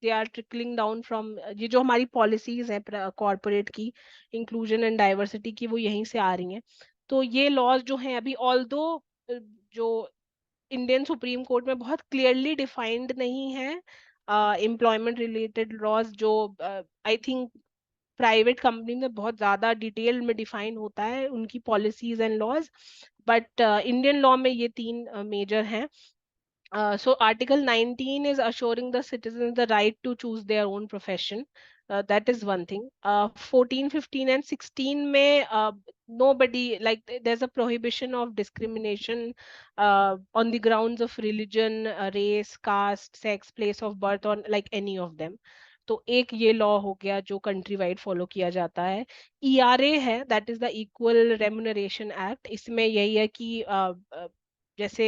they are trickling down from, ये जो हमारी पॉलिसीज हैं कॉरपोरेट की, इंक्लूजन एंड डाइवर्सिटी की, वो यहीं से आ रही हैं। तो ये लॉज जो हैं अभी, ऑल्दो जो इंडियन सुप्रीम कोर्ट में बहुत क्लियरली डिफाइंड नहीं है, एम्प्लॉयमेंट रिलेटेड लॉज जो आई थिंक प्राइवेट कंपनी में बहुत ज्यादा डिटेल में डिफाइन होता है उनकी policies and laws, but Indian law में ये तीन मेजर हैं। So Article 19 is assuring the citizens the right to choose their own profession. That is one thing. 14, 15 and 16 may nobody, like there's a prohibition of discrimination on the grounds of religion, race, caste, sex, place of birth, or like any of them. तो एक ये law हो गया जो country wide follow किया जाता है। ERA है, that is the equal remuneration act. इसमें यही है कि जैसे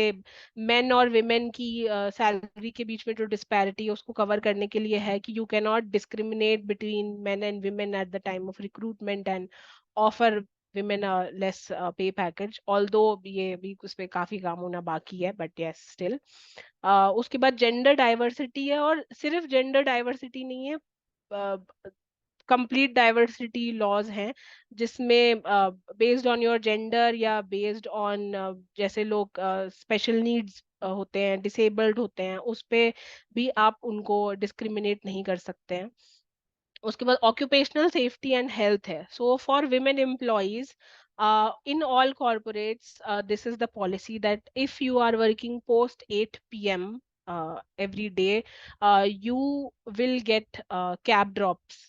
मेन और विमेन की सैलरी के बीच में जो डिस्पैरिटी है उसको कवर करने के लिए है कि you can not discriminate between main and women at the time of recruitment and offer women less पे पैकेज, ऑल्दो ये भी उस पे काफी काम होना बाकी है, बट यस स्टिल। उसके बाद जेंडर डाइवर्सिटी है, और सिर्फ जेंडर डाइवर्सिटी नहीं है, कंप्लीट डाइवर्सिटी लॉज हैं, जिसमें बेस्ड ऑन योर जेंडर या बेस्ड ऑन जैसे लोग स्पेशल नीड्स होते हैं, डिसेबल्ड होते हैं, उस पे भी आप उनको डिस्क्रिमिनेट नहीं कर सकते हैं। उसके बाद ऑक्यूपेशनल सेफ्टी एंड हेल्थ है। So for women employees in all corporates, this is the policy that if you are working post 8 p.m. Every day, you will get cab drops,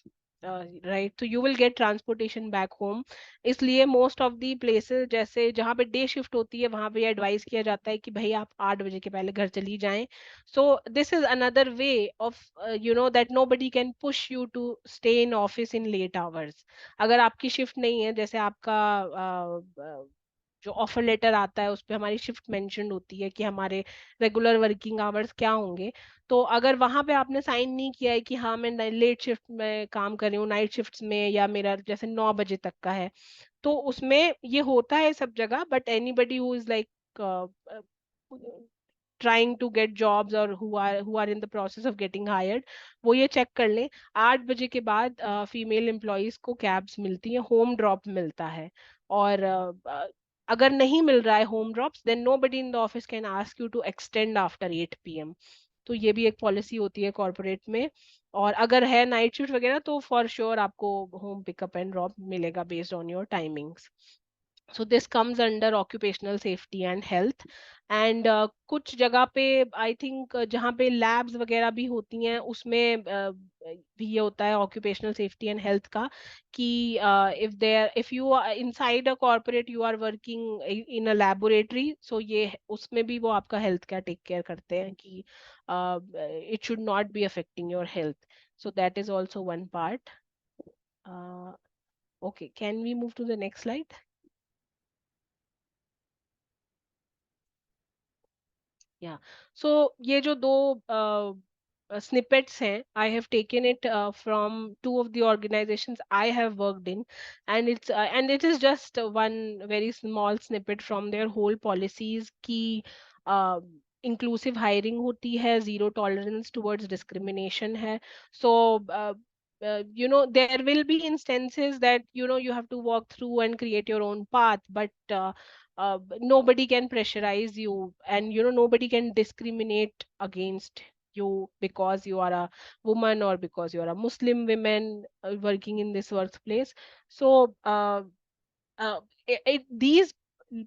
right? So you will get transportation back home. इसलिए most of the places, जैसे जहाँ पे day shift होती है, वहां पे advice किया जाता है कि भाई आप 8 बजे के पहले घर चली जाएं। So this is another way of that nobody can push you to stay in office in late hours. अगर आपकी शिफ्ट नहीं है, जैसे आपका जो ऑफर लेटर आता है उस पे हमारी शिफ्ट मेंशन होती है कि हमारे रेगुलर वर्किंग आवर्स क्या होंगे, तो अगर वहां पे आपने साइन नहीं किया है कि हाँ मैं लेट शिफ्ट में काम कर रही हूँ, नाइट शिफ्ट्स में, या मेरा जैसे 9 बजे तक का है, तो उसमें ये होता है सब जगह, but anybody who is like trying to get jobs or who are in the process of getting hired, वो ये चेक कर लें, 8 बजे के बाद फीमेल एम्प्लॉयज को कैब्स मिलती हैं, होम ड्रॉप मिलता है। और अगर नहीं मिल रहा है home drops, then nobody in the office can ask you to extend after 8 p.m. तो ये भी एक पॉलिसी होती है कॉर्पोरेट में। और अगर है नाइट शिफ्ट वगैरह, तो फॉर श्योर आपको होम पिकअप एंड ड्रॉप मिलेगा based on your timings. So this comes under occupational safety and health. And कुछ जगह पे आई थिंक जहाँ पे लैब्स वगैरह भी होती हैं, उसमें भी ये होता है ऑक्यूपेशनल सेफ्टी एंड हेल्थ का, कि if you are inside a corporate, you are working in a laboratory, so ये उसमें भी वो आपका हेल्थ का टेक केयर करते हैं कि it should not be affecting your health. So that is also one part. uh, okay, can we move to the next slide? या सो ये जो दो snippets हैं, I have taken it from two of the organizations I have worked in, and it is just one very small snippet from their whole policies की inclusive hiring होती है, zero tolerance towards discrimination है। So there will be instances that you have to walk through and create your own path, but nobody can pressurize you, and nobody can discriminate against you because you are a woman or because you are a Muslim woman working in this workplace. So these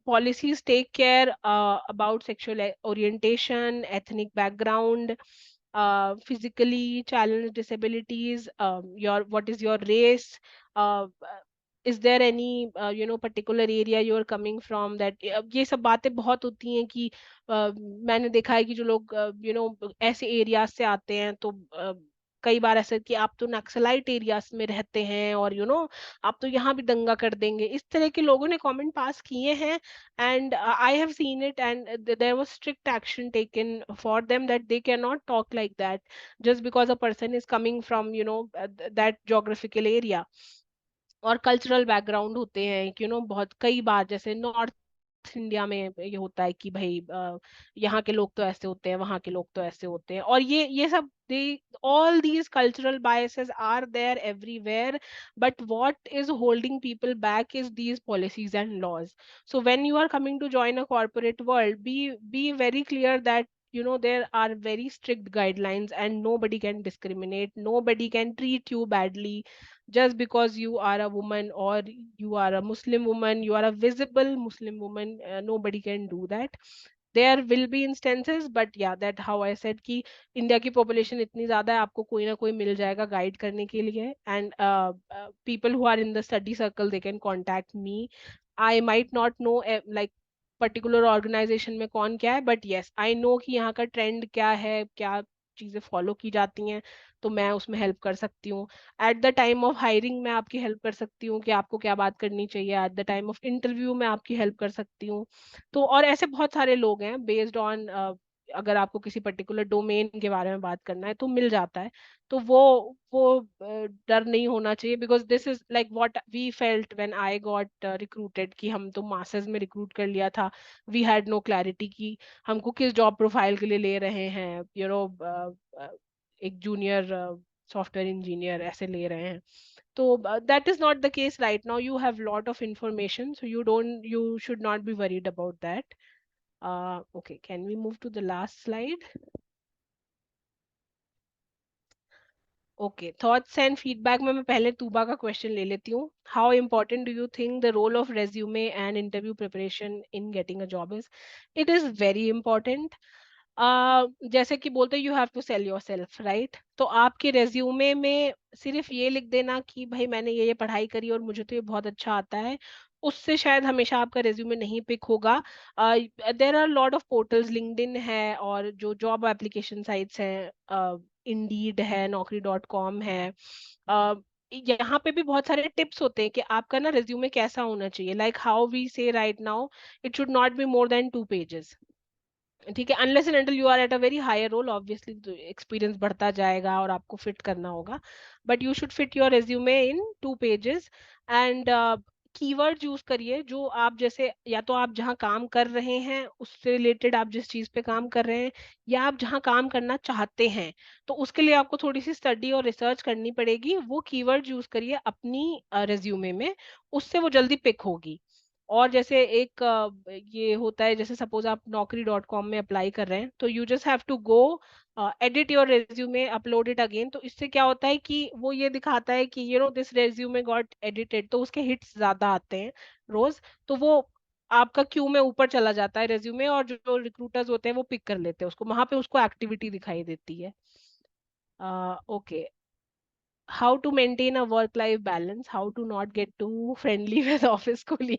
policies take care about sexual orientation, ethnic background, physically challenged disabilities, your what is your race, is there any particular area you are coming from that, ये सब बातें बहुत होती हैं कि मैंने देखा है कि जो लोग ऐसे एरियाज से आते हैं तो कई बार ऐसे कि आप तो नक्सलाइट एरियाज में रहते हैं और आप तो यहाँ भी दंगा कर देंगे, इस तरह के लोगों ने कमेंट पास किए हैं। And I have seen it and there was strict action taken for them that they can not talk like that just because a person is coming from that geographical area। और cultural background होते हैं कि बहुत कई बार जैसे north India में ये होता है कि भाई यहाँ के लोग तो ऐसे होते हैं, वहाँ के लोग तो ऐसे होते हैं, और ये सब दे all these cultural biases are there everywhere, but what is holding people back is these policies and laws। So when you are coming to join a corporate world, be very clear that there are very strict guidelines and nobody can discriminate, nobody can treat you badly just because you are a woman or you are a Muslim woman, you are a visible Muslim woman, nobody can do that। There will be instances, but yeah, that how I said कि India की population इतनी ज्यादा है, आपको कोई ना कोई मिल जाएगा गाइड करने के लिए। And people who are in the study circle, they can contact me। I might not know like particular organization में कौन क्या है, बट यस आई नो कि यहाँ का ट्रेंड क्या है, क्या चीजें फॉलो की जाती हैं, तो मैं उसमें हेल्प कर सकती हूँ। At the time of hiring मैं आपकी हेल्प कर सकती हूँ कि आपको क्या बात करनी चाहिए, at the time of interview मैं आपकी हेल्प कर सकती हूँ। तो और ऐसे बहुत सारे लोग हैं बेस्ड ऑन, अगर आपको किसी पर्टिकुलर डोमेन के बारे में बात करना है तो मिल जाता है। तो डर नहीं होना चाहिए, because this is like what we felt when I got recruited, कि हम तो मासेस में रिक्रूट कर लिया था। वी हैड नो क्लैरिटी कि हमको किस जॉब प्रोफाइल के लिए ले रहे हैं, एक जूनियर सॉफ्टवेयर इंजीनियर ऐसे ले रहे हैं। तो that is not the case right now, you have lot of information, so you should not be worried about that। Okay, can we move to the last slide? Okay, thoughts and feedback में मैं पहले तूबा का question ले लेती हूँ। How important do you think the role of resume and interview preparation in getting a job is? It is very important. जैसे कि बोलते you have to sell yourself, right? तो आपके रेज्यूमे में सिर्फ ये लिख देना कि भाई मैंने ये पढ़ाई करी और मुझे तो ये बहुत अच्छा आता है, उससे शायद हमेशा आपका रेज्यूमे नहीं पिक होगा। There are lot of portals, LinkedIn है और जो जॉब एप्लीकेशन साइट्स हैं, इंडीड है, नौकरी.com है। यहाँ पे भी बहुत सारे टिप्स होते हैं कि आपका ना रेज्यूमे कैसा होना चाहिए। Like how we say right now, it should not be more than 2 pages. ठीक है, unless and until you are at a very higher role, obviously experience बढ़ता जाएगा और आपको फिट करना होगा, but you should fit your resume in 2 pages. And keyword use करिए जो आप, जैसे या तो आप जहाँ काम कर रहे हैं उससे रिलेटेड, आप जिस चीज पे काम कर रहे हैं, या आप जहाँ काम करना चाहते हैं, तो उसके लिए आपको थोड़ी सी स्टडी और रिसर्च करनी पड़ेगी। वो कीवर्ड यूज करिए अपनी रेज्यूमे में, उससे वो जल्दी पिक होगी। और जैसे एक ये होता है, जैसे सपोज आप नौकरी.com में अप्लाई कर रहे हैं, तो you just have to go edit your resume, upload it again. तो इससे क्या होता है कि वो ये दिखाता है कि दिस रेज्यूमे गॉट एडिटेड, तो उसके हिट्स ज्यादा आते हैं रोज। तो वो आपका क्यू में ऊपर चला जाता है रेज्यूमे, और जो रिक्रूटर्स होते हैं वो पिक कर लेते हैं उसको, वहां पे उसको एक्टिविटी दिखाई देती है। Okay, how to maintain a work life balance, how to not get too friendly with office colleagues।